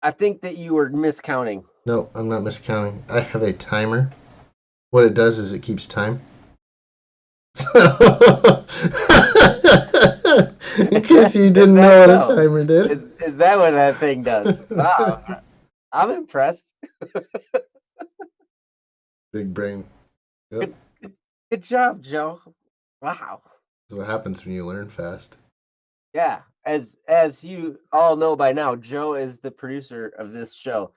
I think that you were miscounting. No, I'm not miscounting. I have a timer. What it does is it keeps time. So, in case you Is didn't that know what a so? timer did. Is that what that thing does? Wow, I'm impressed. Big brain. Yep. Good, good job, Joe. Wow. That's what happens when you learn fast. Yeah, as you all know by now, Joe is the producer of this show.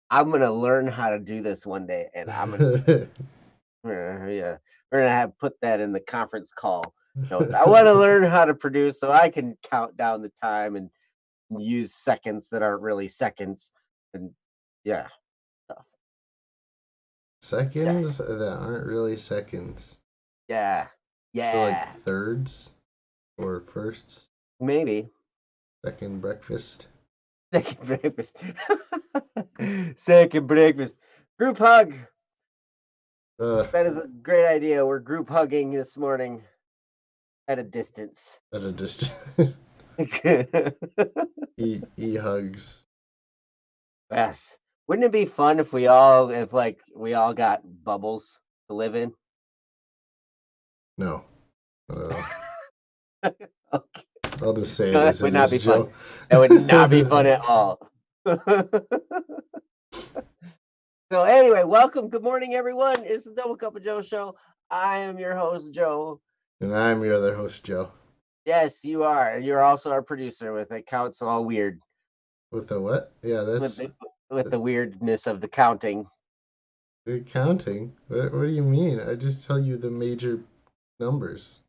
I'm gonna learn how to do this one day, and yeah, we're gonna have put that in the conference call notes. I want to learn how to produce so I can count down the time and use seconds that aren't really seconds, and yeah, stuff. Yeah, Seconds that aren't really seconds. yeah, They're like yeah. thirds or firsts. Maybe Second breakfast. second breakfast. Second breakfast. Group hug. Uh, That is a great idea. We're group hugging this morning at a distance. at a distance. Yes. he hugs. Wouldn't it be fun if we all got bubbles to live in? No. Uh, Okay. I'll just say No, it that as would it not be is, fun. Joe. That would not be fun at all. So anyway, welcome. Good morning, everyone. It's the Double Cup of Joe show. I am your host, Joe. And I'm your other host, Joe. Yes, you are. You're also our producer with it counts all weird. With the what? Yeah, With that's the with the weirdness of the counting. counting. What do you mean? I just tell you the major numbers.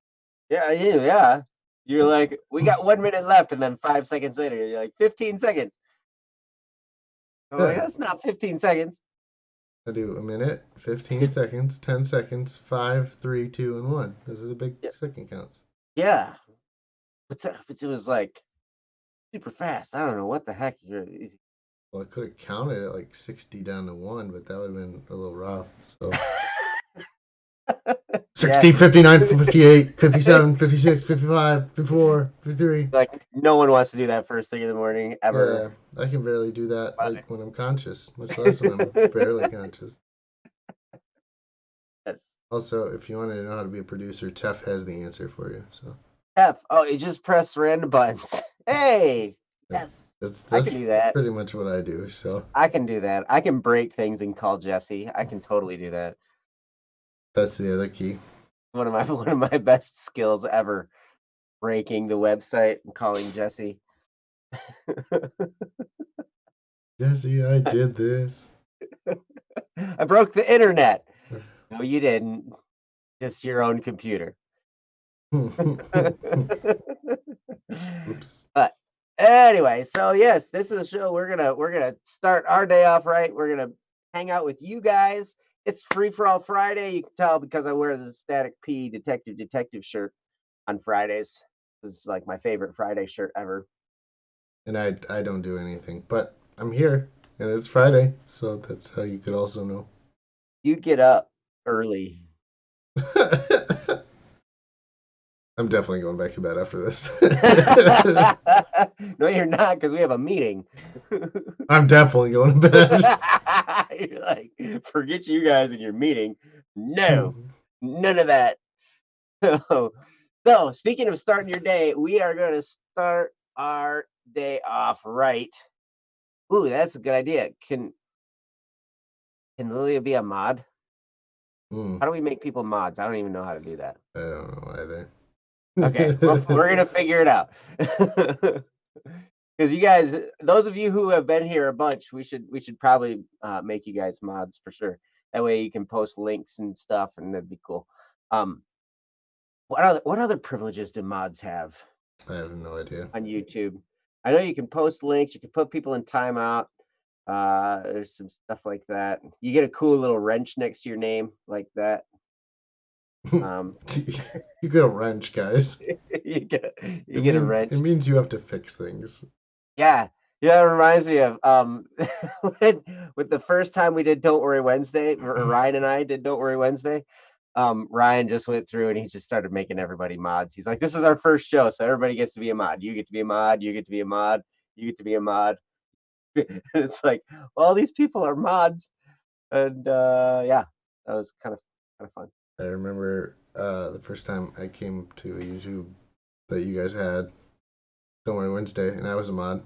Yeah, yeah. You're like, we got 1 minute left, and then 5 seconds later, you're like, 15 seconds. I'm like, Yeah, that's not 15 seconds. I do a minute, 15 seconds, 10 seconds, 5, 3, 2, and 1. Those are the big Yeah, second counts. yeah. But it was like super fast. I don't know what the heck. Well, I could have counted it like 60 down to 1, but that would have been a little rough. So Yeah. 60, 59, 58, 57, 56, 55, 54, 53. Like, no one wants to do that first thing in the morning ever. Yeah, I can barely do that But like when I'm conscious, much less when I'm barely conscious. yes. Also, if you want to know how to be a producer, Tef has the answer for you. So F. Oh, you just press random buttons. Hey, yeah, yes. I can that's do that. pretty much what I do. So I can do that. I can break things and call Jesse. I can totally do that. that's the other key. One of my best skills ever. Breaking the website and calling Jesse. Jesse, I did this. I broke the internet. No, you didn't. Just your own computer. Oops. But anyway, so yes, this is a show. We're gonna start our day off right. We're gonna hang out with you guys. It's free for all Friday. You can tell because I wear the Static P detective shirt on Fridays. This is like my favorite Friday shirt ever. And I don't do anything, but I'm here, and it's Friday, so that's how you could also know. You get up early. I'm definitely going back to bed after this. No, you're not, because we have a meeting. I'm definitely going to bed. You're like, forget you guys and your meeting. No, none of that. So, speaking of starting your day, we are going to start our day off right. Ooh, that's a good idea. Can Lilia be a mod? Hmm, How do we make people mods? I don't even know how to do that. I don't know either. Okay, well, we're gonna figure it out. Because you guys, those of you who have been here a bunch, we should probably make you guys mods for sure. That way you can post links and stuff, and that'd be cool. Um, what other privileges do mods have I have no idea. on YouTube? I know you can post links, you can put people in timeout. There's some stuff like that. You get a cool little wrench next to your name, like that. Um, You get a wrench, guys. you get you It get a mean it wrench. means you have to fix things. Yeah. Yeah, it reminds me of when, with the first time we did Don't Worry Wednesday, or Ryan and I did Don't Worry Wednesday. Ryan just went through and he just started making everybody mods. He's like, this is our first show, so everybody gets to be a mod. You get to be a mod, you get to be a mod, you get to be a mod. And it's like, well, these people are mods, and yeah, that was kind of fun. I remember the first time I came to a YouTube that you guys had, Don't Worry Wednesday, and I was a mod.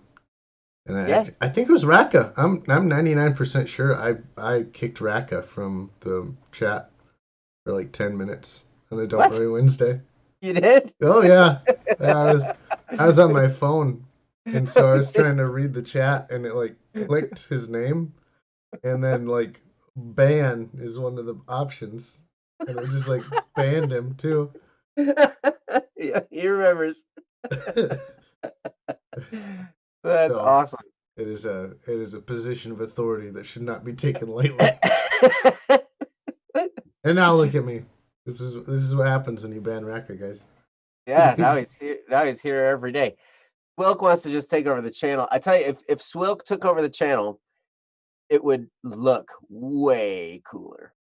And Yeah, I think it was Raka. I'm 99% sure I kicked Raka from the chat for like 10 minutes on a Don't what Worry Wednesday. you did? Oh yeah. Yeah, I was on my phone, and so I was trying to read the chat, and it like clicked his name, and then like ban is one of the options, and it just like banned him too. Yeah, he remembers. That's So awesome. it is a position of authority that should not be taken lightly. And now look at me. This is what happens when you ban Raka, guys. Yeah, now he's here. Now he's here every day. Swilk wants to just take over the channel. I tell you, if Swilk took over the channel, it would look way cooler.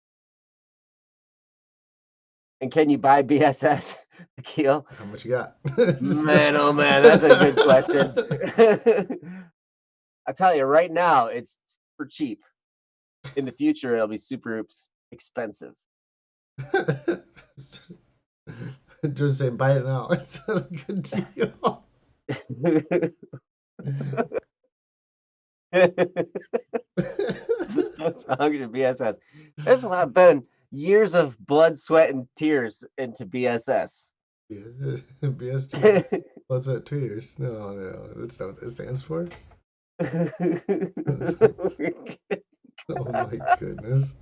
And can you buy BSS, Akil? How much you got? Man, oh man, that's a good question. I tell you, right now it's super cheap. In the future, it'll be super expensive. Just say buy it now. It's a good deal. That's 100 BSS. There's a lot been years of blood, sweat, and tears into BSS. Yeah, BS2. What's that? 2 years? No, that's not what that stands for. Oh my goodness.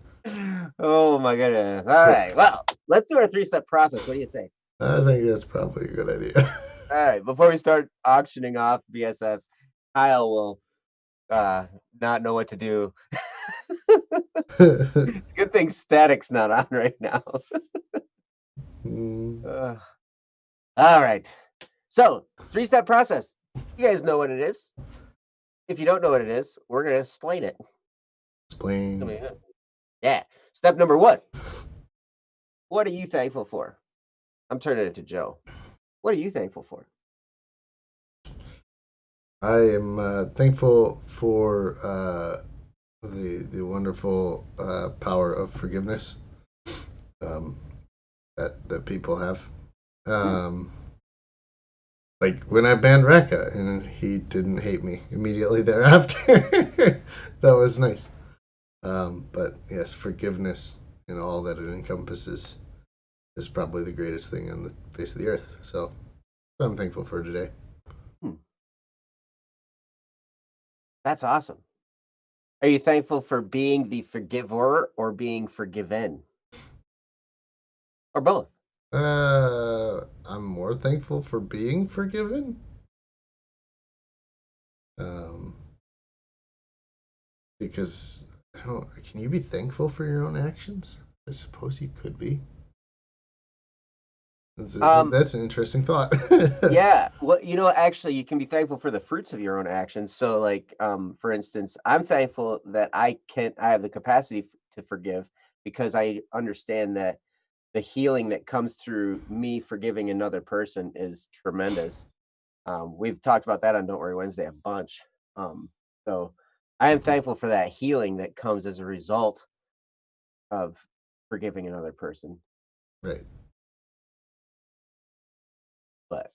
Oh my goodness. All right. Well, let's do our 3-step process. What do you say? I think that's probably a good idea. All right. Before we start auctioning off BSS, Kyle will not know what to do. Good thing static's not on right now. Uh, all right. So, 3-step process. You guys know what it is. If you don't know what it is, we're going to explain it. Explain. Yeah. Step number 1. What are you thankful for? I'm turning it to Joe. What are you thankful for? I am thankful for the wonderful power of forgiveness um, that people have. Like when I banned Rekka and he didn't hate me immediately thereafter. That was nice. But yes, forgiveness and all that it encompasses is probably the greatest thing on the face of the earth. So I'm thankful for today. That's awesome. Are you thankful for being the forgiver or being forgiven? Or both? I'm more thankful for being forgiven. Um, because I don't. Can you be thankful for your own actions? I suppose you could be. That's an interesting thought. Yeah. Well, actually, you can be thankful for the fruits of your own actions. So, like, for instance, I'm thankful that I have the capacity to forgive because I understand that the healing that comes through me forgiving another person is tremendous. We've talked about that on Don't Worry Wednesday a bunch. So I am thankful for that healing that comes as a result of forgiving another person. Right. But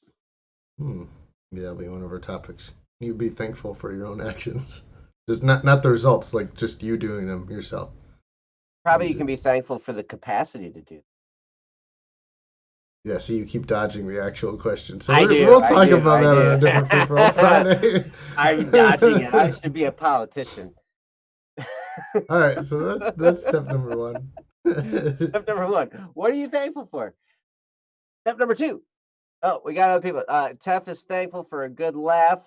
Yeah, that'll be one of our topics. You be thankful for your own actions, just not the results, like just you doing them yourself. probably you can be thankful for the capacity to do. Yeah, see, you keep dodging the actual question. So I do. we'll I talk do. about I that on do. a different Free For All Friday. I'm dodging it. I should be a politician. All right, so that's step number 1. Step number 1. What are you thankful for? Step number 2. Oh, we got other people. Tef is thankful for a good laugh.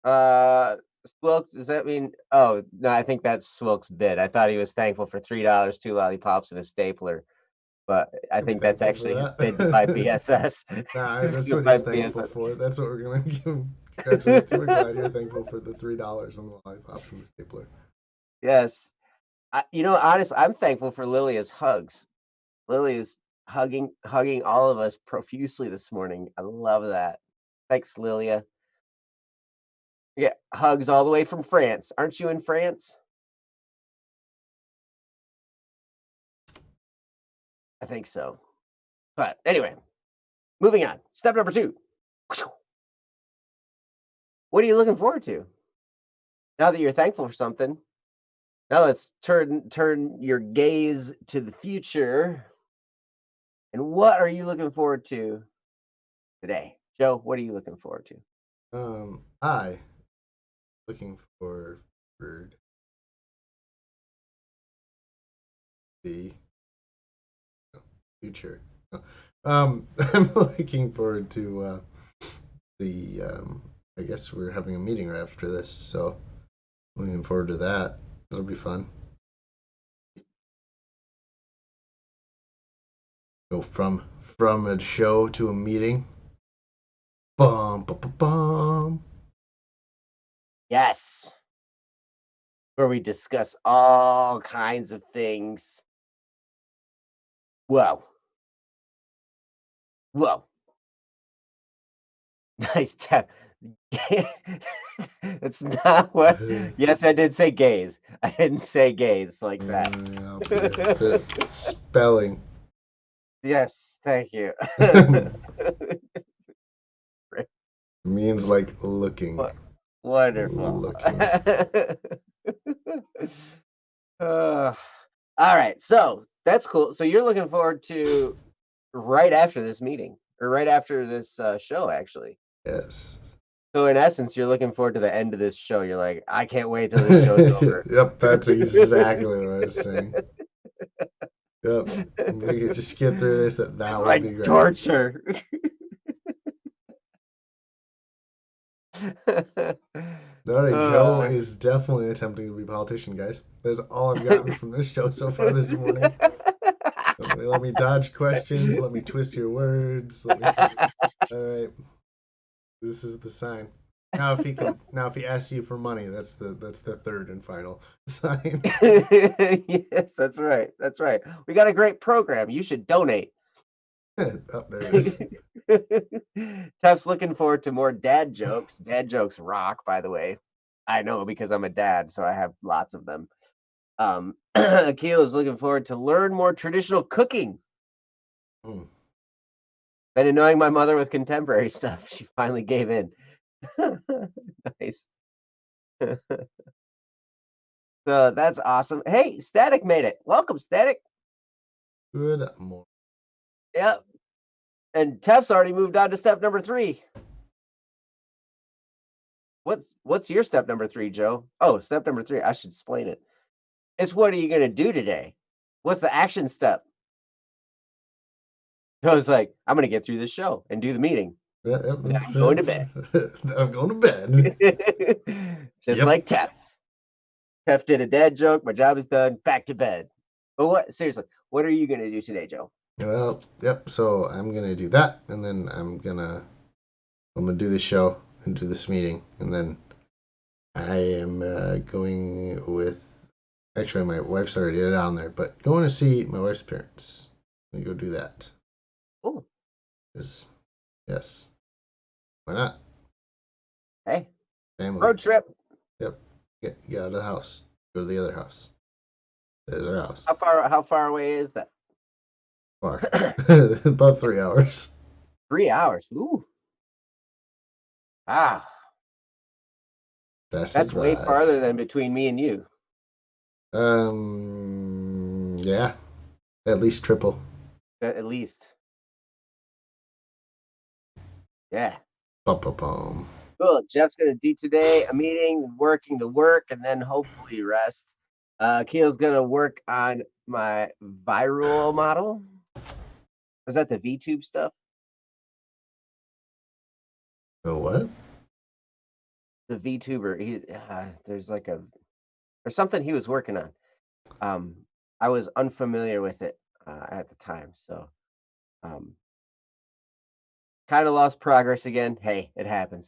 Swilk, does that mean? Oh, no, I think that's Swilk's bid. I thought he was thankful for $3, 2 lollipops, and a stapler. But I I'd be think that's thankful for actually his that. bid to buy BSS. Nah, He's that's gonna what buy he's thankful BSS. for. That's what we're gonna give him. Congratulations! We're glad you're thankful for the $3 on the lollipop and the stapler. Yes. Honestly, I'm thankful for Lilia's hugs. Lily is hugging all of us profusely this morning. I love that. Thanks, Lilia. Yeah, hugs all the way from France. Aren't you in France? I think so. But anyway, moving on. Step number 2. What are you looking forward to? Now that you're thankful for something, now let's turn your gaze to the future. And what are you looking forward to today? Joe, what are you looking forward to? I looking for the future. I'm looking forward to the. I guess we're having a meeting right after this, so looking forward to that. It'll be fun. Go from a show to a meeting. Bum bum bum bum. Yes, where we discuss all kinds of things. Whoa, whoa, nice tap. It's not what. Yes, I did say gays. I didn't say gays like that. Yeah, the spelling. Yes, thank you. Means like looking. Wonderful. Looking. Uh, all right, so that's cool. So you're looking forward to right after this meeting, or right after this show, actually. Yes. So in essence, you're looking forward to the end of this show. You're like, I can't wait till this show's over. Yep, that's exactly what I was saying. Yep. If we could just get through this, that It's would be like great. torture. Joe Uh, is definitely attempting to be a politician, guys. That's all I've gotten from this show so far this morning. Let me dodge questions. Let me twist your words. All right. This is the sign. Now, if he asks you for money, that's the third and final sign. Yes, that's right. That's right. We got a great program. You should donate. Oh, there it is. Tef's looking forward to more dad jokes. Dad jokes rock, by the way. I know because I'm a dad, so I have lots of them. Akil is looking forward to learn more traditional cooking. Hmm. Been annoying my mother with contemporary stuff. She finally gave in. Nice. So that's awesome. Hey, Static made it. Welcome, Static. Good morning. Yep. And Tef's already moved on to step number 3. What's your step number 3, Joe? Oh, step number 3. I should explain it. It's what are you gonna do today? What's the action step? Joe's like, I'm gonna get through this show and do the meeting. Yeah, Then I'm going to bed. I'm going to bed. Just Yep. like Tef. Tef did a dad joke. My job is done. Back to bed. But what? Seriously, what are you gonna do today, Joe? Well, yep. So I'm gonna do that, and then I'm gonna do the show and do this meeting, and then I am going with. Actually, my wife's already down there, but going to see my wife's parents. I'm gonna go do that. Oh, Cause yes, why not? hey, Family. road trip. Yep. Get out of the house. Go to the other house. There's our house. How far away is that? Far. About 3 hours. 3 hours. Ooh. Ah, That's the that's way drive. farther than between me and you. Yeah. At least triple. At least. Yeah. Bum, bum, bum. Cool. Jeff's gonna do today a meeting, working the work, and then hopefully rest. Keel's gonna work on my viral model. Was that the VTube stuff? Oh, what? The VTuber. There's something he was working on. I was unfamiliar with it at the time, so um, kind of lost progress again. Hey, it happens.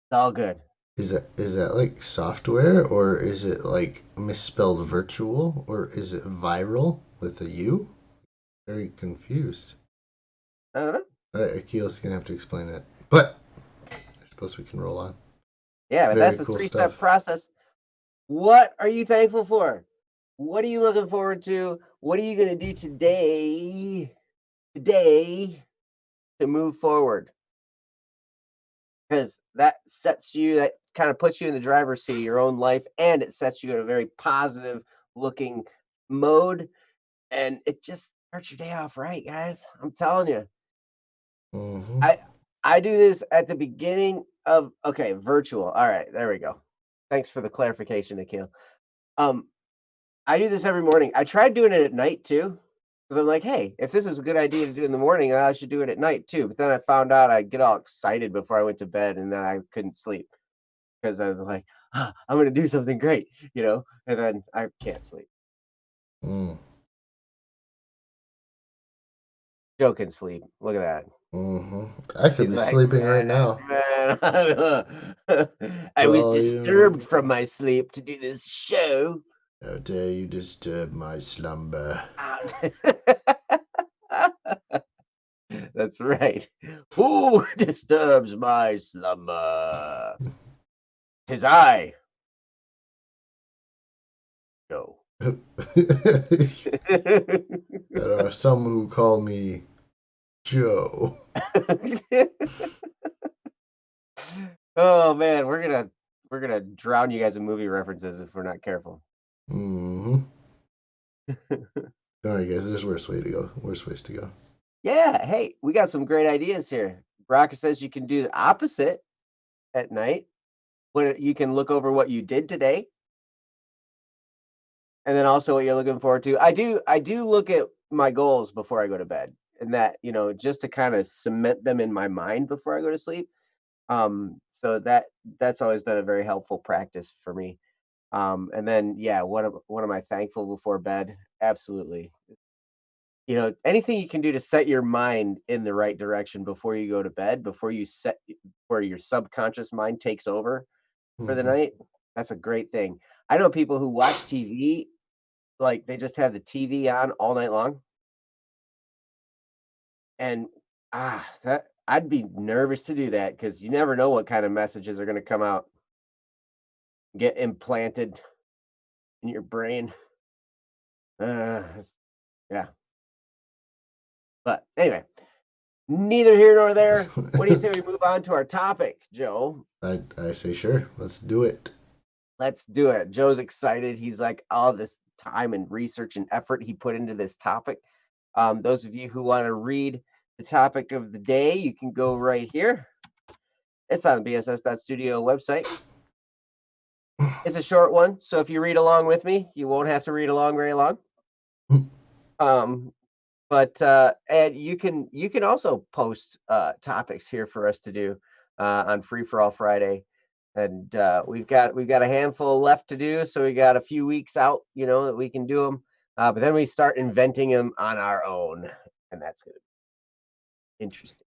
It's all good. Is that like software, or is it like misspelled virtual, or is it viral with a U? Very confused. I don't know. All right, Akil's gonna have to explain that. But I suppose we can roll on. Yeah, but that's Very the cool three-step stuff. process. What are you thankful for? What are you looking forward to? What are you going to do today to move forward? Because that kind of puts you in the driver's seat of your own life, and it sets you in a very positive looking mode, and it just starts your day off right, guys. I'm telling you. Hmm. I I do this at the beginning of okay, virtual. All right, there we go. Thanks for the clarification, Nikhil. Um, I do this every morning. I tried doing it at night too, because I'm like, hey, if this is a good idea to do in the morning, I should do it at night too. But then I found out I'd get all excited before I went to bed, and then I couldn't sleep because I was like, I'm gonna do something great, and then I can't sleep. Mm. Joe can sleep. Look at that. Hmm. I could He's be like, sleeping right now. man, I For was all you know. disturbed from my sleep to do this show. How dare you disturb my slumber? That's right. Who disturbs my slumber? 'Tis I, Joe. There are some who call me Joe. Oh man, we're gonna drown you guys in movie references if we're not careful. Hmm. All right, guys. There's worse way to go. Worse ways to go. Yeah, hey, we got some great ideas here. Baraka says you can do the opposite at night. When you can look over what you did today, and then also what you're looking forward to. I do look at my goals before I go to bed, and that just to kind of cement them in my mind before I go to sleep. So that's always been a very helpful practice for me. And then yeah, what am I thankful before bed? Absolutely. Anything you can do to set your mind in the right direction before you go to bed, before you set where your subconscious mind takes over for the Hmm. night, that's a great thing. I know people who watch TV, like they just have the TV on all night long, and that I'd be nervous to do that because you never know what kind of messages are going to come out, get implanted in your brain. Yeah, but anyway, neither here nor there. What do you say we move on to our topic, Joe? I say sure. Let's do it. Let's do it. Joe's excited. He's like, all this time and research and effort he put into this topic. Those of you who want to read the topic of the day, you can go right here. It's on the bss.studio website. It's a short one, so if you read along with me, you won't have to read along very long. Um, but and you can also post topics here for us to do on Free for All Friday, and we've got a handful left to do, so we got a few weeks out, that we can do them. But then we start inventing them on our own, and that's going to be interesting.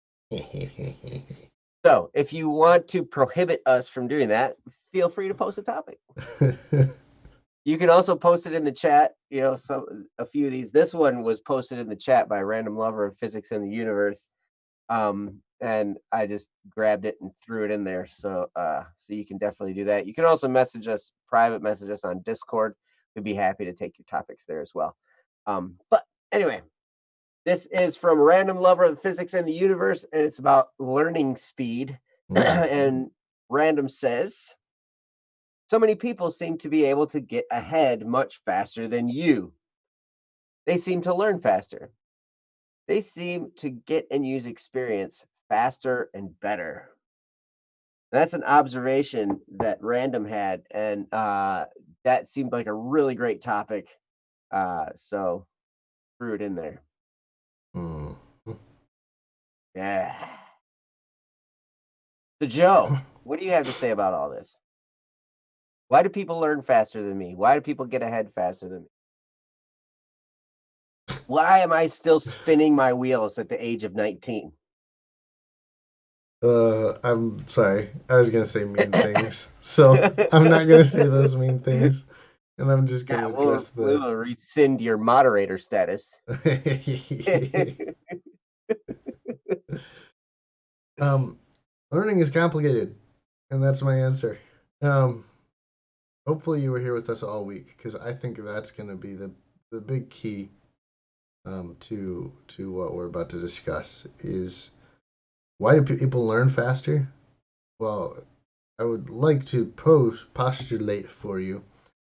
So if you want to prohibit us from doing that, feel free to post a topic. You can also post it in the chat. A few of these. This one was posted in the chat by Random Lover of Physics and the Universe, and I just grabbed it and threw it in there. So you can definitely do that. You can also private message us on Discord. We'd be happy to take your topics there as well. But anyway, this is from Random Lover of Physics and the Universe, and it's about learning speed. And Random says, so many people seem to be able to get ahead much faster than you. They seem to learn faster. They seem to get and use experience faster and better. That's an observation that Random had, and that seemed like a really great topic. So threw it in there. Mm. Yeah. So Joe, what do you have to say about all this? Why do people learn faster than me? Why do people get ahead faster than me? Why am I still spinning my wheels at the age of 19? I'm sorry. I was gonna say mean things, so I'm not gonna say those mean things, and I'm just Yeah, gonna we'll, address the. we'll rescind your moderator status. um, Learning is complicated, and that's my answer. Um, hopefully you were here with us all week because I think that's going to be the big key to what we're about to discuss is why do people learn faster? Well, I would like to postulate for you.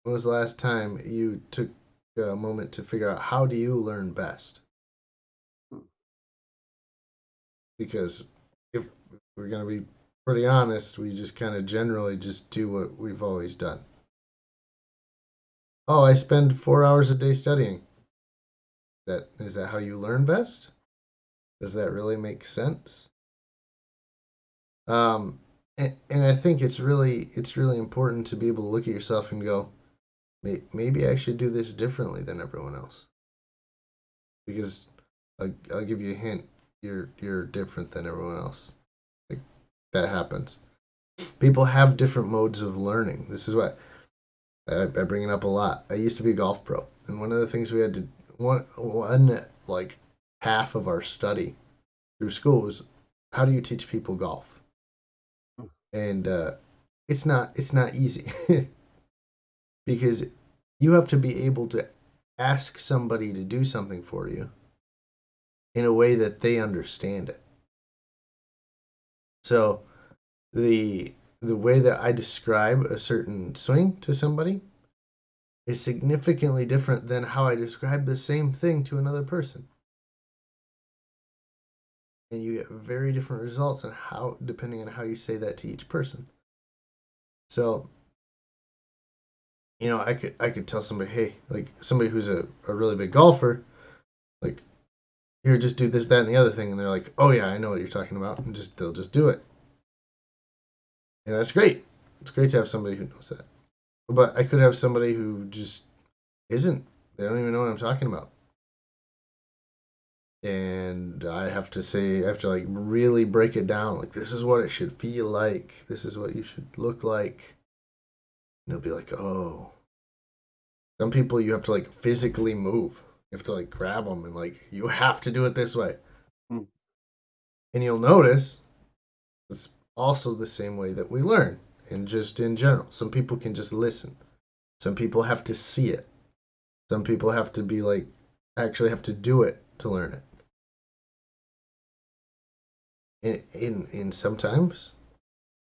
When was the last time you took a moment to figure out how do you learn best? Because if we're going to be pretty honest, we just kind of generally just do what we've always done. Oh, I spend 4 hours a day studying. That is that how you learn best? Does that really make sense? Um, and I think it's really important to be able to look at yourself and go, maybe I should do this differently than everyone else. Because I'll give you a hint, you're different than everyone else. Like that happens. People have different modes of learning. This is what I bring it up a lot. I used to be a golf pro, and one of the things we had to one like half of our study through school was how do you teach people golf, and it's not easy because you have to be able to ask somebody to do something for you in a way that they understand it. So the way that I describe a certain swing to somebody is significantly different than how I describe the same thing to another person. And you get very different results on how depending on how you say that to each person. So, I could tell somebody, hey, like somebody who's a really big golfer, like, here, just do this, that, and the other thing, and they're like, oh yeah, I know what you're talking about, and they'll just do it. And that's great. It's great to have somebody who knows that. But I could have somebody who just isn't. They don't even know what I'm talking about. And I have to like really break it down. Like, this is what it should feel like. This is what you should look like. And they'll be like, oh. Some people you have to like physically move. You have to like grab them and like, you have to do it this way. Hmm. And you'll notice it's also the same way that we learn. And just in general, some people can just listen. Some people have to see it. Some people have to be like, actually have to do it to learn it. In sometimes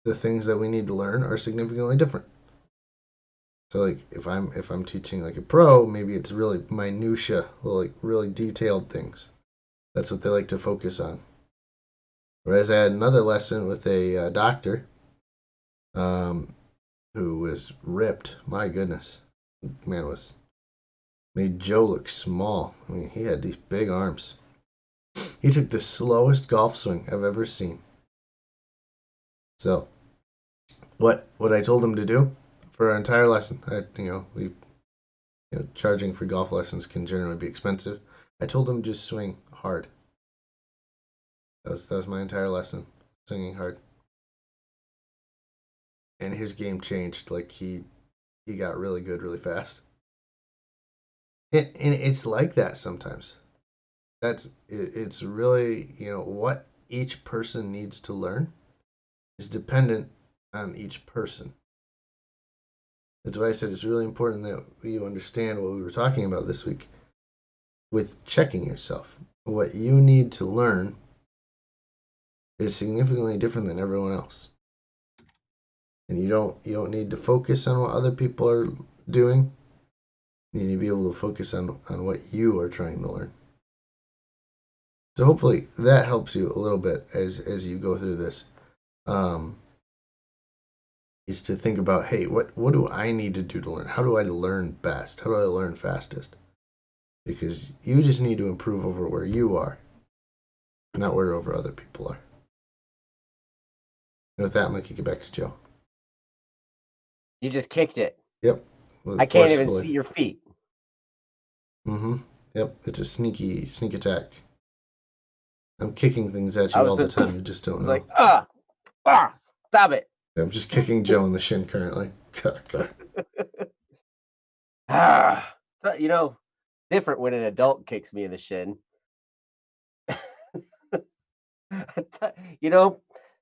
the things that we need to learn are significantly different. So like if I'm teaching like a pro, maybe it's really minutia, like really detailed things. That's what they like to focus on. Whereas I had another lesson with a doctor, um, who was ripped. My goodness, man was made Joe look small. I mean, he had these big arms. He took the slowest golf swing I've ever seen. So what I told him to do for our entire lesson, charging for golf lessons can generally be expensive. I told him just swing hard. That was my entire lesson, swinging hard. And his game changed. Like he got really good really fast. And it's like that sometimes. It's really what each person needs to learn is dependent on each person. That's why I said it's really important that you understand what we were talking about this week with checking yourself. What you need to learn is significantly different than everyone else. And you don't need to focus on what other people are doing. You need to be able to focus on what you are trying to learn. So hopefully that helps you a little bit as you go through this. Um, is to think about, hey, what do I need to do to learn? How do I learn best? How do I learn fastest? Because you just need to improve over where you are, not where over other people are. And with that, I'm gonna kick it back to Joe. You just kicked it. Yep, I can't even see your feet. Mm-hmm. Yep, it's a sneak attack. I'm kicking things at you all the time. You just don't know. Like, stop it. I'm just kicking Joe in the shin currently. So, different when an adult kicks me in the shin.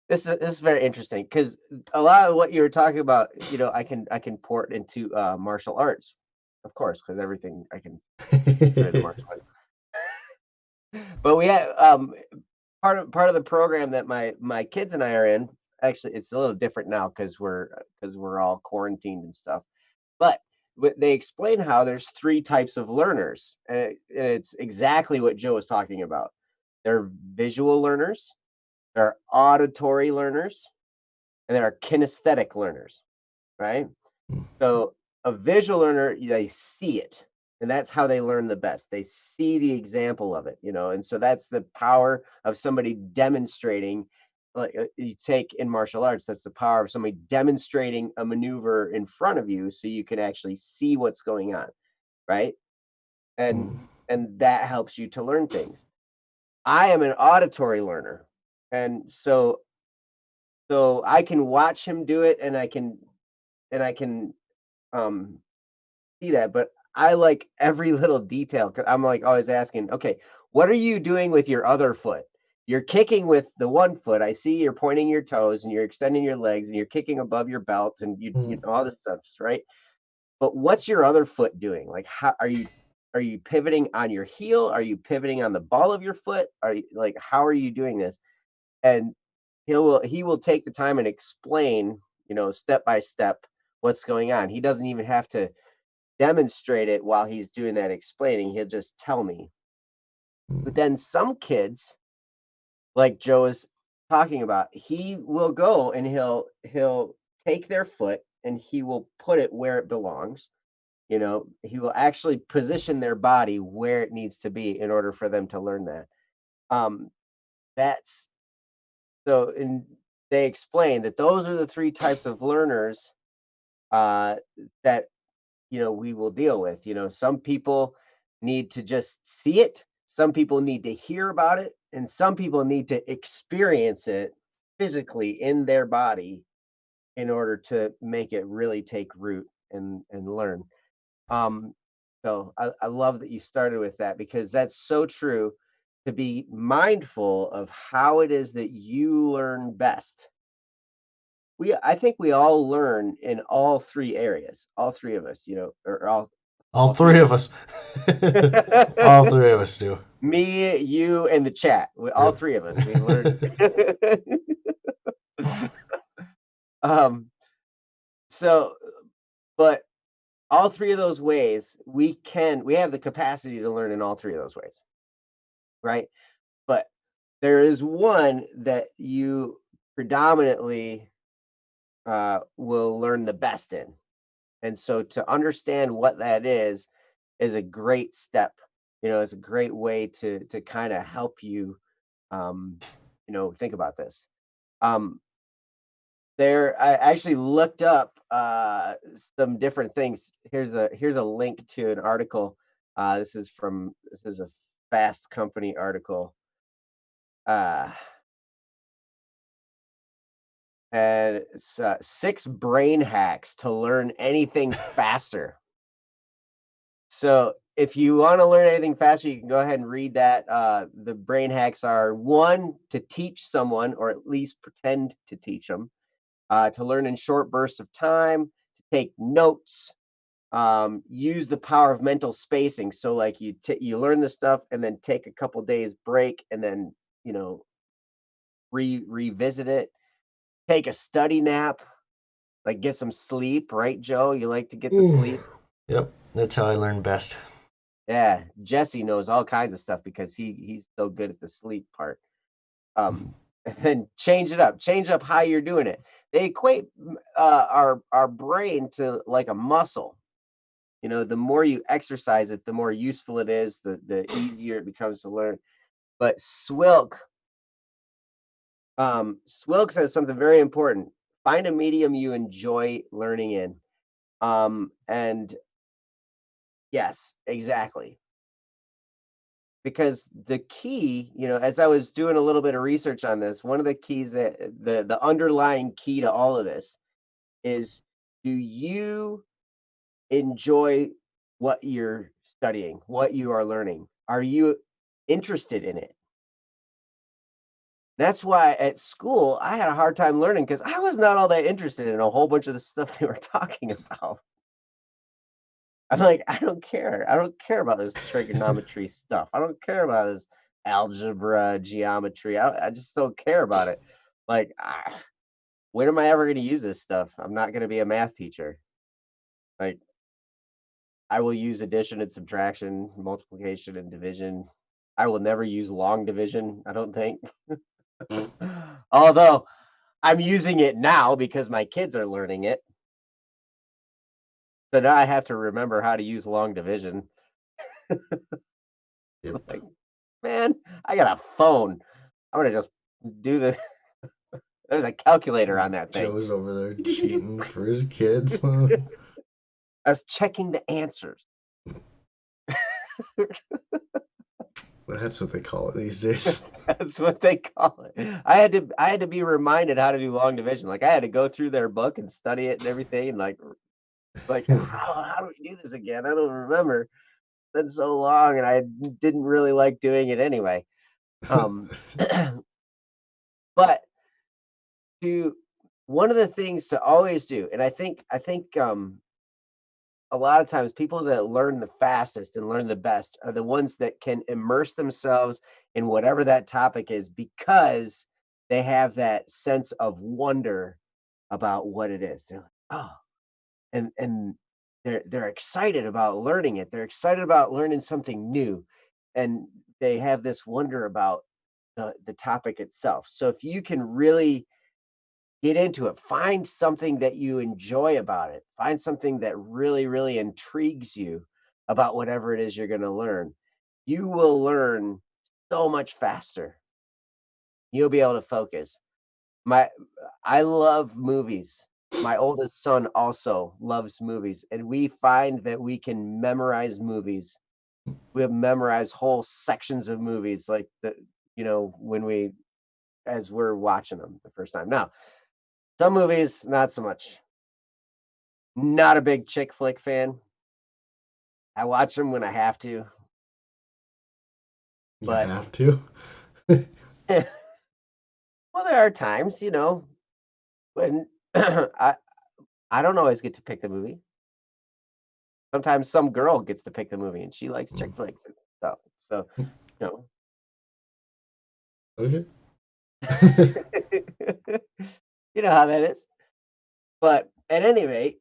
This is very interesting because a lot of what you were talking about, I can port into martial arts, of course, because everything I can put into martial arts. But we had part of the program that my kids and I are in. Actually, it's a little different now because we're all quarantined and stuff. But they explain how there's three types of learners, and it's exactly what Joe was talking about. There are visual learners, there are auditory learners, and there are kinesthetic learners, right? So a visual learner, they see it, and that's how they learn the best. They see the example of it, and so that's the power of somebody demonstrating. Like you take in martial arts, that's the power of somebody demonstrating a maneuver in front of you, so you can actually see what's going on, right? And Mm. and that helps you to learn things. I am an auditory learner, and so I can watch him do it, and I can um see that, but I like every little detail 'cause I'm like always asking, okay, what are you doing with your other foot? You're kicking with the one foot. I see you're pointing your toes and you're extending your legs and you're kicking above your belt and you Mm. know all this stuff, right? But what's your other foot doing? Like how are you pivoting on your heel? Are you pivoting on the ball of your foot? Are you like how are you doing this? And he will take the time and explain, step by step what's going on. He doesn't even have to demonstrate it while he's doing that explaining. He'll just tell me. But Mm. then some kids, like Joe is talking about, he will go and he'll take their foot and he will put it where it belongs. He will actually position their body where it needs to be in order for them to learn that. Um, that's so, and they explain that those are the three types of learners uh, that we will deal with. Some people need to just see it, some people need to hear about it, and some people need to experience it physically in their body in order to make it really take root and learn. Um, so I love that you started with that because that's so true to be mindful of how it is that you learn best. I think we all learn in all three areas, all three of us, or All all three three of of us. All three of us do. me, you, and the chat. All Yep. three of us. We learned. um, so, but all three of those ways, we have the capacity to learn in all three of those ways, right? But there is one that you predominantly will learn the best in. And so to understand what that is a great step. It's a great way to kind of help you um, think about this. Um, I actually looked up some different things. Here's a link to an article. This is a Fast Company article. Uh, and it's 6 brain hacks to learn anything faster. So if you want to learn anything faster, you can go ahead and read that. The brain hacks are one, to teach someone, or at least pretend to teach them, to learn in short bursts of time, to take notes, use the power of mental spacing. So like you learn the stuff and then take a couple days break and then revisit it. Take a study nap, like get some sleep, right, Joe? You like to get the Mm. sleep. Yep, that's how I learn best. Yeah, Jesse knows all kinds of stuff because he's so good at the sleep part. Um, and change up how you're doing it. They equate our brain to like a muscle. The more you exercise it, the more useful it is, the easier it becomes to learn. But Swilk says something very important. Find a medium you enjoy learning in. And yes, exactly. Because the key, as I was doing a little bit of research on this, one of the keys that the underlying key to all of this is, do you enjoy what you're studying, what you are learning? Are you interested in it? That's why at school I had a hard time learning because I was not all that interested in a whole bunch of the stuff they were talking about. I'm like, I don't care. I don't care about this trigonometry stuff. I don't care about this algebra, geometry. I just don't care about it. Like, when am I ever going to use this stuff? I'm not going to be a math teacher. Like, I will use addition and subtraction, multiplication and division. I will never use long division, I don't think. Although I'm using it now because my kids are learning it. So now I have to remember how to use long division. Yep. Like, man, I got a phone. I'm gonna just do the there's a calculator on that thing. Joe's over there cheating for his kids. I was checking the answers. That's what they call it these days. That's what they call it. I had to be reminded how to do long division. Like I had to go through their book and study it and everything. And like how do we do this again? I don't remember. It's been so long, and I didn't really like doing it anyway. Um, but to one of the things to always do, and I think a lot of times people that learn the fastest and learn the best are the ones that can immerse themselves in whatever that topic is because they have that sense of wonder about what it is. They're like, oh, and they're excited about learning it. They're excited about learning something new, and they have this wonder about the topic itself. So if you can really get into it, find something that you enjoy about it, find something that really, really intrigues you about whatever it is you're going to learn. You will learn so much faster. You'll be able to focus. My I love movies. My oldest son also loves movies, and we find that we can memorize movies. We have memorized whole sections of movies like when we as we're watching them the first time. Now, some movies not so much. Not a big chick flick fan. I watch them when I have to, You but have to. well, there are times, when I don't always get to pick the movie. Sometimes some girl gets to pick the movie, and she likes chick flicks and stuff. So, you know, Okay. you know how that is. But at any rate,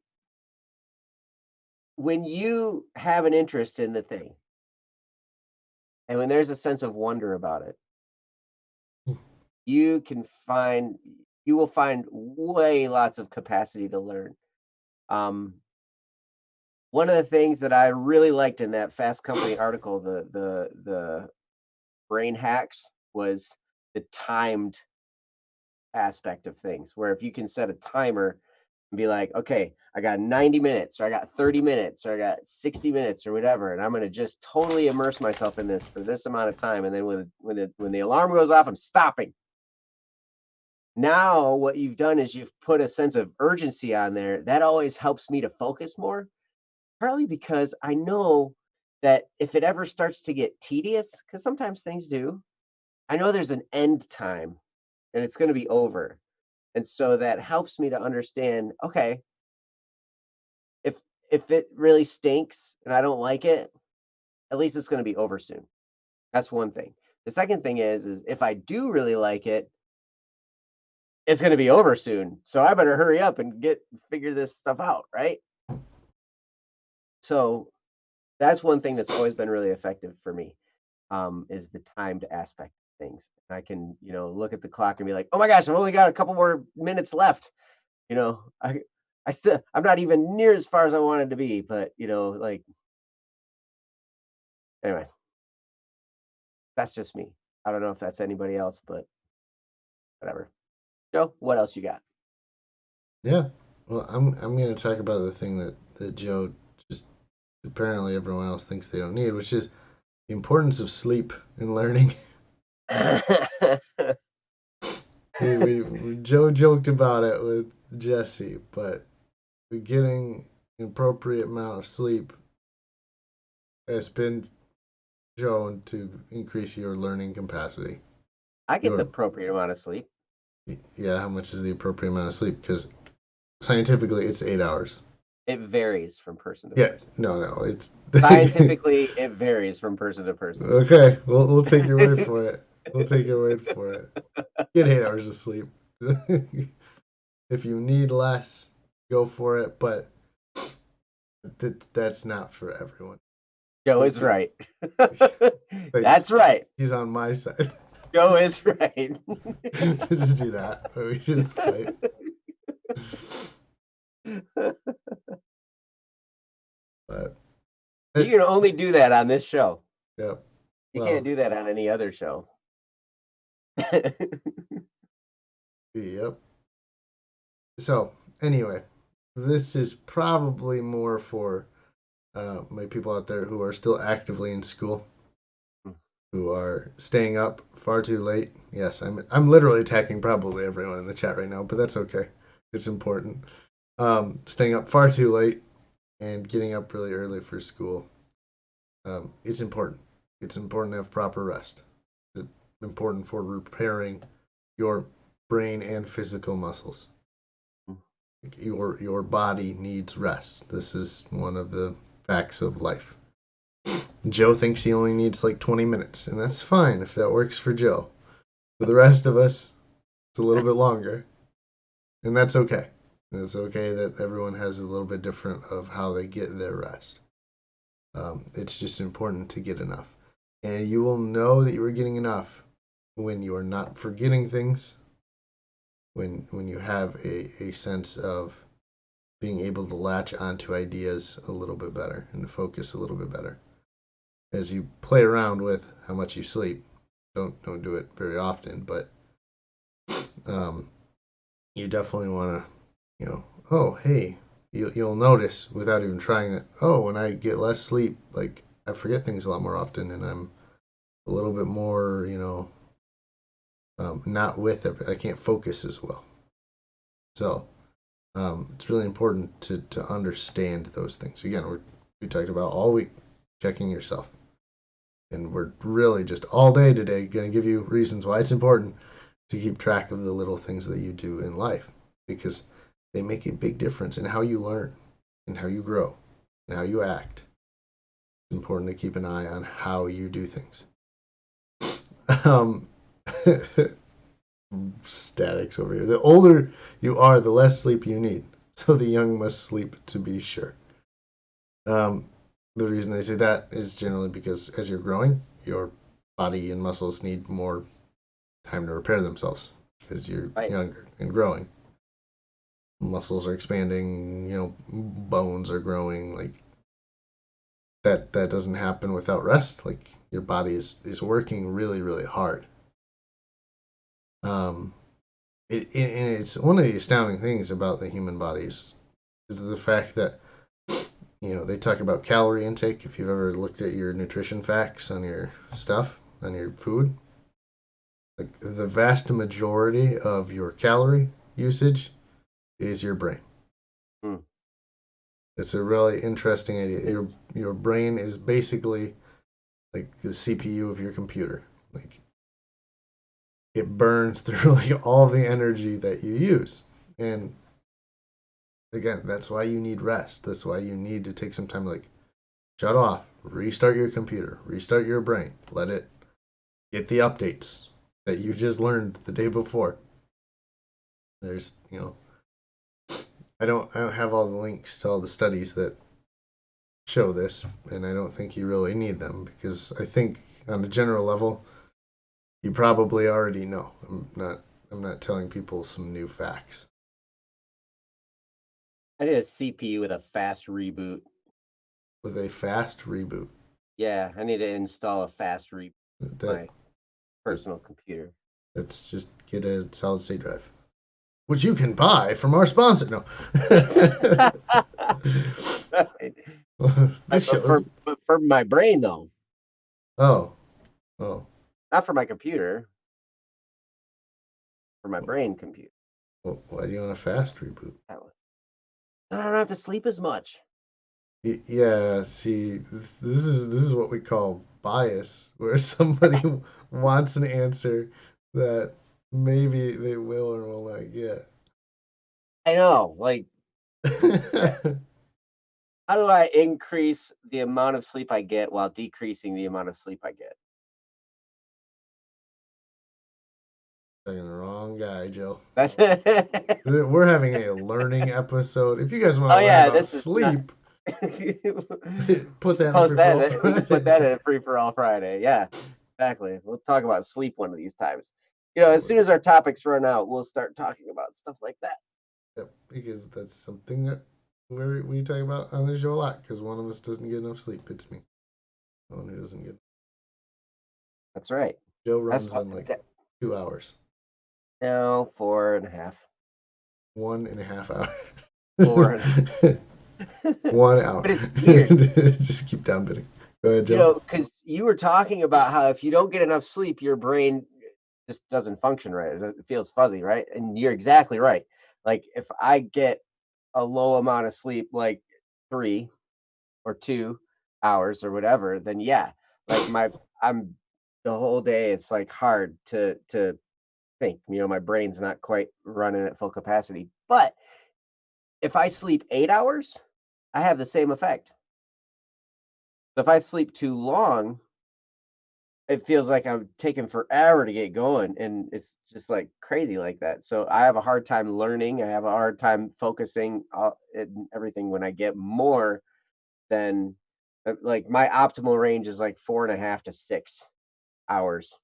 when you have an interest in the thing, and when there's a sense of wonder about it, you can find you will find way lots of capacity to learn. Um, One of the things that I really liked in that Fast Company article, the brain hacks, was the timed aspect of things, where if you can set a timer and be like, okay, I got 90 minutes, or I got 30 minutes, or I got 60 minutes, or whatever, and I'm going to just totally immerse myself in this for this amount of time, and then when the alarm goes off, I'm stopping. Now, what you've done is you've put a sense of urgency on there. That always helps me to focus more. Partly because I know that if it ever starts to get tedious, because sometimes things do, I know there's an end time and it's going to be over. And so that helps me to understand, okay, if if it really stinks and I don't like it, at least it's going to be over soon. That's one thing. The second thing is if I do really like it, it's going to be over soon. So I better hurry up and get figure this stuff out, right? So that's one thing that's always been really effective for me. Is the timed aspect of things. I can, look at the clock and be like, "Oh my gosh, I've only got a couple more minutes left." You know, I'm not even near as far as I wanted to be, but like anyway, that's just me. I don't know if that's anybody else, but whatever. Joe, what else you got? Yeah. Well, I'm going to talk about the thing that Joe just apparently everyone else thinks they don't need, which is the importance of sleep in learning. Joe joked about it with Jesse, but getting an appropriate amount of sleep has been shown to increase your learning capacity. I get the Your appropriate amount of sleep. yeah, how much is the appropriate amount of sleep? Because scientifically, it's 8 hours. It varies from person to Yeah, person. no, it's Scientifically, it varies from person to person. okay. We'll take your word for it. We'll take your word for it. Get 8 hours of sleep. If you need less, go for it. But that's not for everyone. Joe is right. Thanks. That's right. He's on my side. Joe is right. Just do that. We just fight. But You can only do that on this show. yeah. You Well, can't do that on any other show. yep. So anyway, this is probably more for my people out there who are still actively in school, who are staying up far too late. Yes, I'm literally attacking probably everyone in the chat right now, but that's okay. It's important. Staying up far too late and getting up really early for school. It's important. It's important to have proper rest. It's important for repairing your brain and physical muscles. Your body needs rest. This is one of the facts of life. Joe thinks he only needs like 20 minutes, and that's fine if that works for Joe. For the rest of us, it's a little bit longer, and that's okay. It's okay that everyone has a little bit different of how they get their rest. It's just important to get enough. And you will know that you are getting enough when you are not forgetting things, when you have a sense of being able to latch onto ideas a little bit better and to focus a little bit better. As you play around with how much you sleep, don't do it very often, but you definitely want to, oh hey, you'll notice without even trying that. Oh, when I get less sleep, like I forget things a lot more often, and I'm a little bit more, not with it. I can't focus as well. So it's really important to understand those things. Again, we talked about all week checking yourself, and we're really just all day today going to give you reasons why it's important to keep track of the little things that you do in life, because they make a big difference in how you learn and how you grow and how you act. It's important to keep an eye on how you do things. Um, Statics over here. The older you are, the less sleep you need. So the young must sleep to be sure. Um, the reason they say that is generally because as you're growing, your body and muscles need more time to repair themselves because you're Right. younger and growing. Muscles are expanding, bones are growing. Like that doesn't happen without rest. Like your body is working really, really hard. Um, and it's one of the astounding things about the human bodies is the fact that they talk about calorie intake. If you've ever looked at your nutrition facts on your stuff, on your food, like the vast majority of your calorie usage is your brain. Hmm. It's a really interesting idea. Your brain is basically like the CPU of your computer. Like it burns through like all the energy that you use. And again, that's why you need rest. That's why you need to take some time to like shut off, restart your computer, restart your brain, let it get the updates that you just learned the day before. There's, I don't have all the links to all the studies that show this, and I don't think you really need them because I think on a general level, you probably already know. I'm not telling people some new facts. I need a CPU with a fast reboot. With a fast reboot, Yeah, I need to install a fast reboot on that my personal computer. that's just get a solid state drive, which you can buy from our sponsor. No, Right. this shows. But for my brain though, Oh, oh, not for my computer, for my brain computer. well, why do you want a fast reboot? That one. I don't have to sleep as much. Yeah, see, this is what we call bias, where somebody wants an answer that maybe they will or will not get. I know. Like, how do I increase the amount of sleep I get while decreasing the amount of sleep I get? Talking the wrong guy, Joe. That's it. We're having a learning episode. If you guys want Oh to learn yeah, about this is not. sleep, We put should that in post free for that. all We could put Friday. that in a free for all Friday. Yeah, exactly. We'll talk about sleep one of these times. As soon as our topics run out, we'll start talking about stuff like that. Yep, because that's something that we talk about on the show a lot. Because one of us doesn't get enough sleep. It's me, the one who doesn't get. That's right. Joe That's runs what. on like 2 hours, No, 4.5. 1.5 hours, 4.5. 1 hour. But it's weird, Just keep downbidding. Go ahead, Joe. because you were talking about how if you don't get enough sleep, your brain just doesn't function right. It feels fuzzy, right? And you're exactly right. Like if I get a low amount of sleep, like 3 or 2 hours or whatever, then yeah, like I'm the whole day. It's like hard to think. My brain's not quite running at full capacity. But if I sleep 8 hours, I have the same effect. So if I sleep too long, it feels like I'm taking forever to get going, and it's just like crazy like that. So I have a hard time learning. I have a hard time focusing and everything when I get more than like my optimal range is like 4.5 to 6 hours.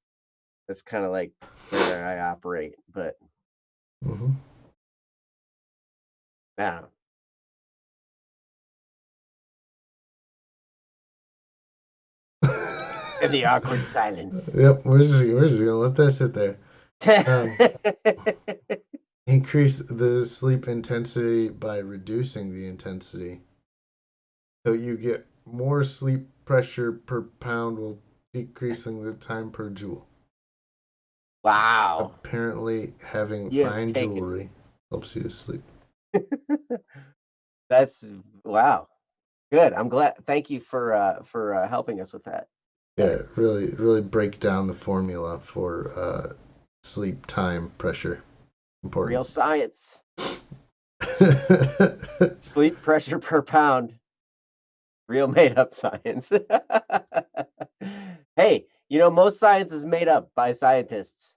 That's kind of like where I operate, but Mm-hmm. I don't know. And the awkward silence. Yep, we're just gonna let that sit there. Um, Increase the sleep intensity by reducing the intensity. So you get more sleep pressure per pound while decreasing the time per joule. Wow. Apparently, having You have fine taken jewelry helps you to sleep. that's wow. Good. I'm glad. Thank you for helping us with that. Yeah, really break down the formula for sleep time pressure. Real Important. science. Sleep pressure per pound. Real made up science. Hey, most science is made up by scientists.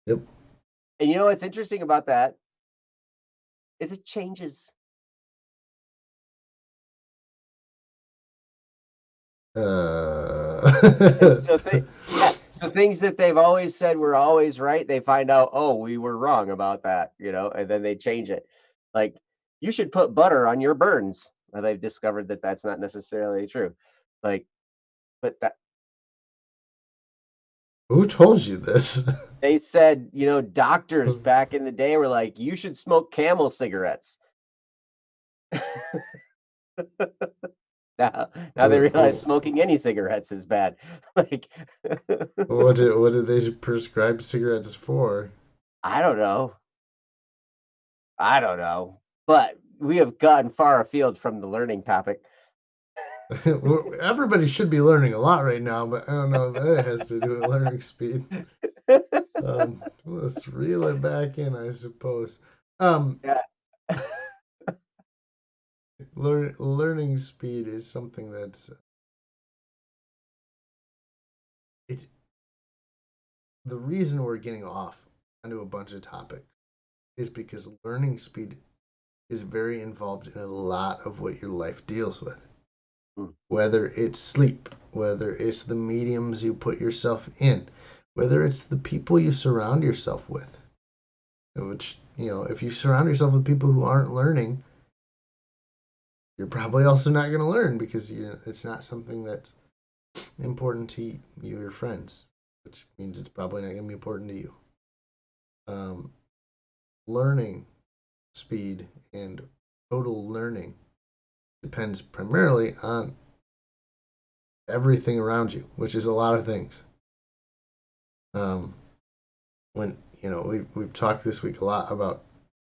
Yep. And you know what's interesting about that is it changes. So yeah, so things that they've always said were always right, they find out, oh, we were wrong about that, and then they change it. Like you should put butter on your burns. Well, they've discovered that that's not necessarily true. Like, but that Who told you this? they said, doctors back in the day were like, you should smoke Camel cigarettes. Now they realize smoking any cigarettes is bad. Like, What did they prescribe cigarettes for? I don't know. I don't know. But we have gotten far afield from the learning topic. Everybody should be learning a lot right now, but I don't know if that has to do with learning speed. Let's reel it back in, I suppose. Um, Yeah. learning speed is something that's it's the reason we're getting off onto a bunch of topics is because learning speed is very involved in a lot of what your life deals with. Mm. Whether it's sleep, whether it's the mediums you put yourself in, whether it's the people you surround yourself with. Which, if you surround yourself with people who aren't learning, you're probably also not going to learn because it's not something that's important to you, your friends, which means it's probably not going to be important to you. Um, Learning speed and total learning depends primarily on everything around you, which is a lot of things. Um, when we've talked this week a lot about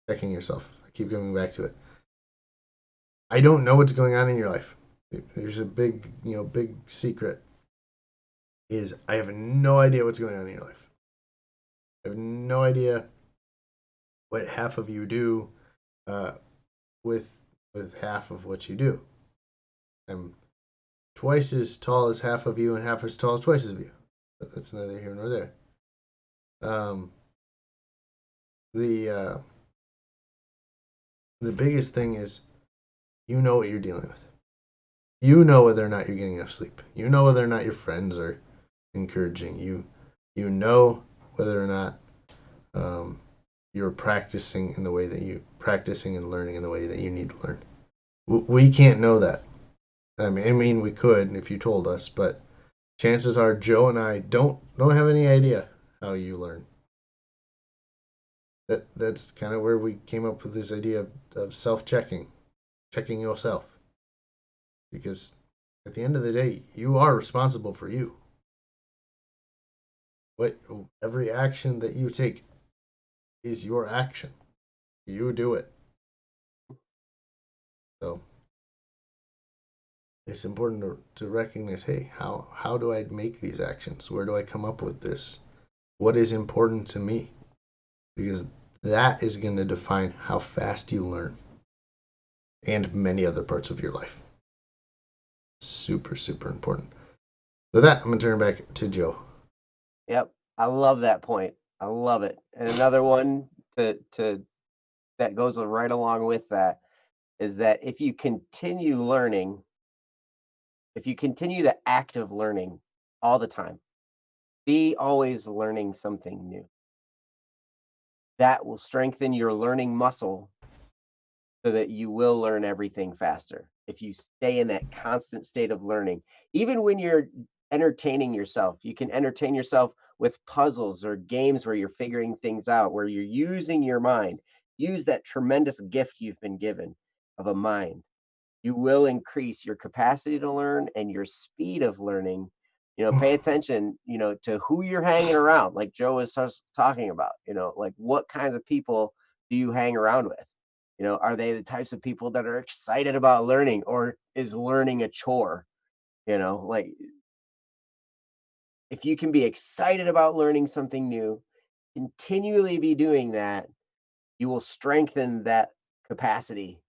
checking yourself. I keep coming back to it. I don't know what's going on in your life. There's a big secret is I have no idea what's going on in your life. I have no idea what half of you do uh, with half of what you do. I'm twice as tall as half of you and half as tall as twice as you. But that's neither here nor there. Um, the uh, the biggest thing is you know what you're dealing with. You know whether or not you're getting enough sleep. You know whether or not your friends are encouraging you. You know whether or not you're practicing in the way that you practicing and learning in the way that you need to learn. We can't know that. I mean, we could if you told us, but chances are Joe and I don't have any idea how you learn. That's kind of where we came up with this idea of self-checking, checking yourself, because at the end of the day, you are responsible for you. What every action that you take is your action. You do it. So it's important to recognize, hey, how do I make these actions? Where do I come up with this? What is important to me? Because that is going to define how fast you learn and many other parts of your life. Super, super important. With that, I'm going to turn it back to Joe. Yep. I love that point. I love it. And another one to that goes right along with that is that if you continue learning, if you continue the act of learning all the time, be always learning something new. That will strengthen your learning muscle so that you will learn everything faster. If you stay in that constant state of learning, even when you're entertaining yourself, you can entertain yourself with puzzles or games where you're figuring things out, where you're using your mind. Use that tremendous gift you've been given of a mind. You will increase your capacity to learn and your speed of learning. Pay attention, to who you're hanging around, like Joe was talking about, like what kinds of people do you hang around with? Are they the types of people that are excited about learning, or is learning a chore? Like if you can be excited about learning something new, continually be doing that, you will strengthen that capacity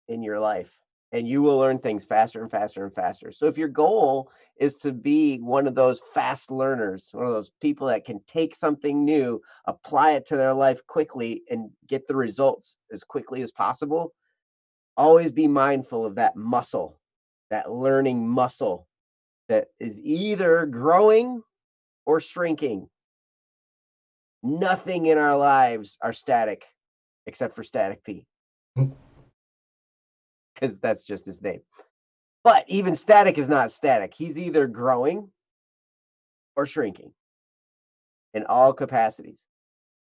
in your life, and you will learn things faster and faster and faster. So if your goal is to be one of those fast learners, one of those people that can take something new, apply it to their life quickly and get the results as quickly as possible, always be mindful of that muscle, that learning muscle that is either growing or shrinking. Nothing in our lives are static except for Static P, because that's just his name. But even Static is not static. He's either growing or shrinking in all capacities.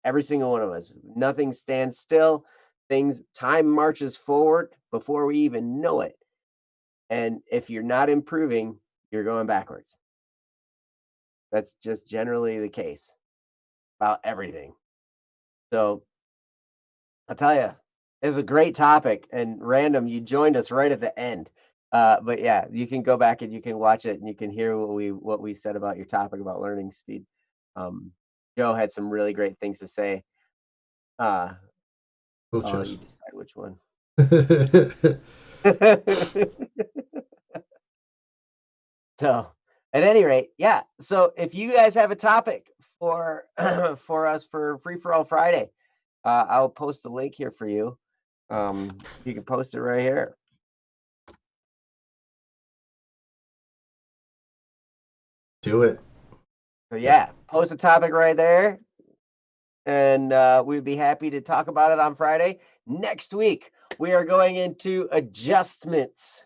Every single one of us. Nothing stands still. Time marches forward before we even know it. And if you're not improving, you're going backwards. That's just generally the case about everything. So I'll tell you, it's a great topic, and Random, you joined us right at the end. But yeah, you can go back and you can watch it and you can hear what we said about your topic about learning speed. Um, Joe had some really great things to say. We'll Oh, choose. you decide which one. So, at any rate, yeah. So, if you guys have a topic for for us for Free for All Friday, I'll post a link here for you. You can post it right here. Do it. So yeah, post a topic right there, and we'd be happy to talk about it on Friday. Next week, we are going into adjustments,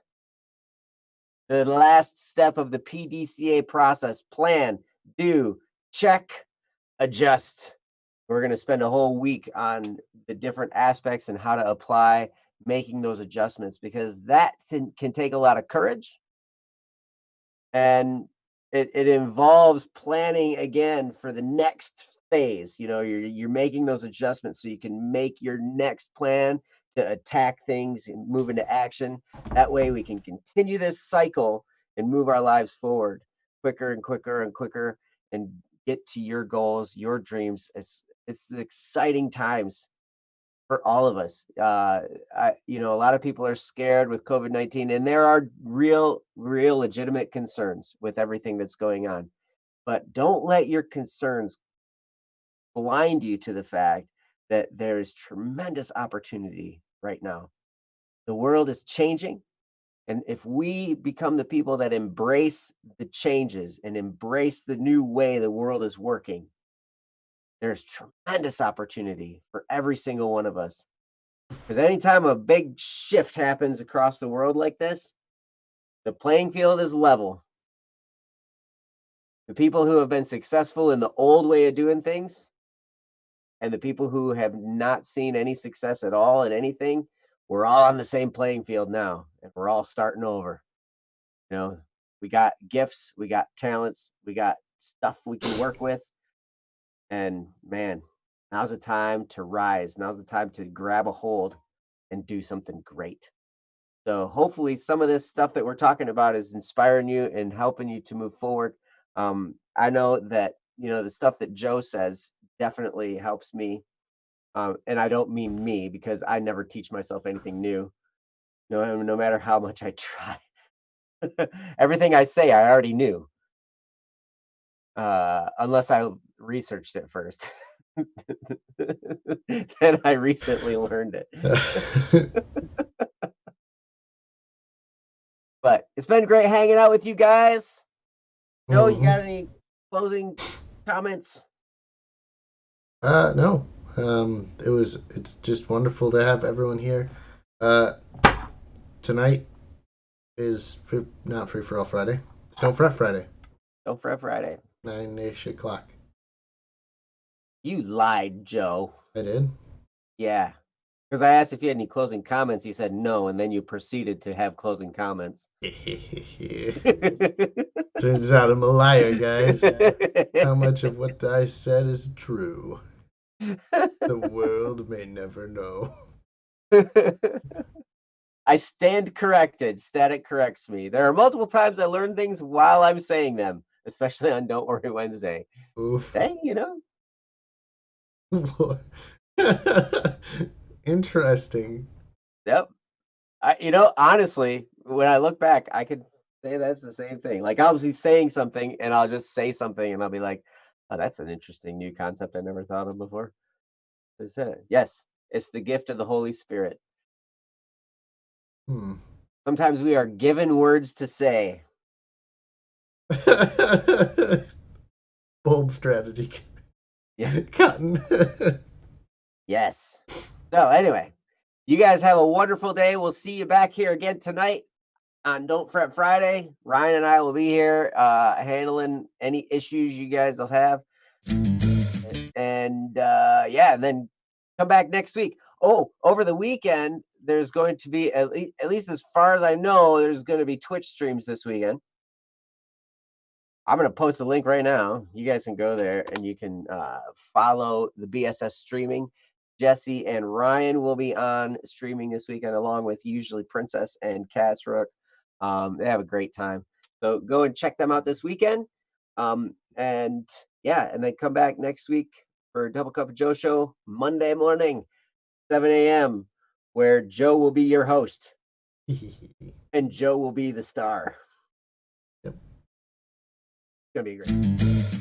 the last step of the PDCA process: plan, do, check, adjust. We're going to spend a whole week on the different aspects and how to apply making those adjustments, because that can take a lot of courage, and it involves planning again for the next phase. You're making those adjustments so you can make your next plan to attack things and move into action. That way we can continue this cycle and move our lives forward quicker and quicker and quicker, and get to your goals, your dreams. It's exciting times for all of us. A lot of people are scared with COVID-19, and there are real legitimate concerns with everything that's going on. But don't let your concerns blind you to the fact that there is tremendous opportunity right now. The world is changing. And if we become the people that embrace the changes and embrace the new way the world is working, there's tremendous opportunity for every single one of us. Because anytime a big shift happens across the world like this, the playing field is level. The people who have been successful in the old way of doing things and the people who have not seen any success at all in anything, we're all on the same playing field now, and we're all starting over. We got gifts, we got talents, we got stuff we can work with. And man, now's the time to rise. Now's the time to grab a hold and do something great. So hopefully some of this stuff that we're talking about is inspiring you and helping you to move forward. I know that, the stuff that Joe says definitely helps me. And I don't mean me, because I never teach myself anything new, no matter how much I try. Everything I say, I already knew, unless I researched it first. Then I recently learned it. But it's been great hanging out with you guys. Joe, you got any closing comments? No. It's just wonderful to have everyone here. Tonight is not Free for All Friday. It's Don't Fret Friday. Don't Fret Friday. 9-ish o'clock. You lied, Joe. I did? Yeah. Because I asked if you had any closing comments. You said no, and then you proceeded to have closing comments. Turns out I'm a liar, guys. How much of what I said is true? The world may never know. I stand corrected. Static corrects me. There are multiple times I learn things while I'm saying them, especially on Don't Worry Wednesday. Oof. Hey, Interesting. Yep. Honestly, when I look back, I could say that's the same thing. Like I'll be saying something and I'll just say something and I'll be like, oh, that's an interesting new concept I never thought of before. Is it? Yes, it's the gift of the Holy Spirit. Sometimes we are given words to say. Bold strategy. Yeah. Cotton. Yes. So anyway, you guys have a wonderful day. We'll see you back here again tonight on Don't Fret Friday. Ryan and I will be here handling any issues you guys will have. And and then come back next week. Oh, over the weekend, there's going to be, at least as far as I know, there's going to be Twitch streams this weekend. I'm going to post a link right now. You guys can go there and you can follow the BSS streaming. Jesse and Ryan will be on streaming this weekend, along with usually Princess and Cass Rook. They have a great time. So go and check them out this weekend. And then come back next week for Double Cup of Joe show Monday morning, 7 a.m., where Joe will be your host. And Joe will be the star. Yep. It's going to be great.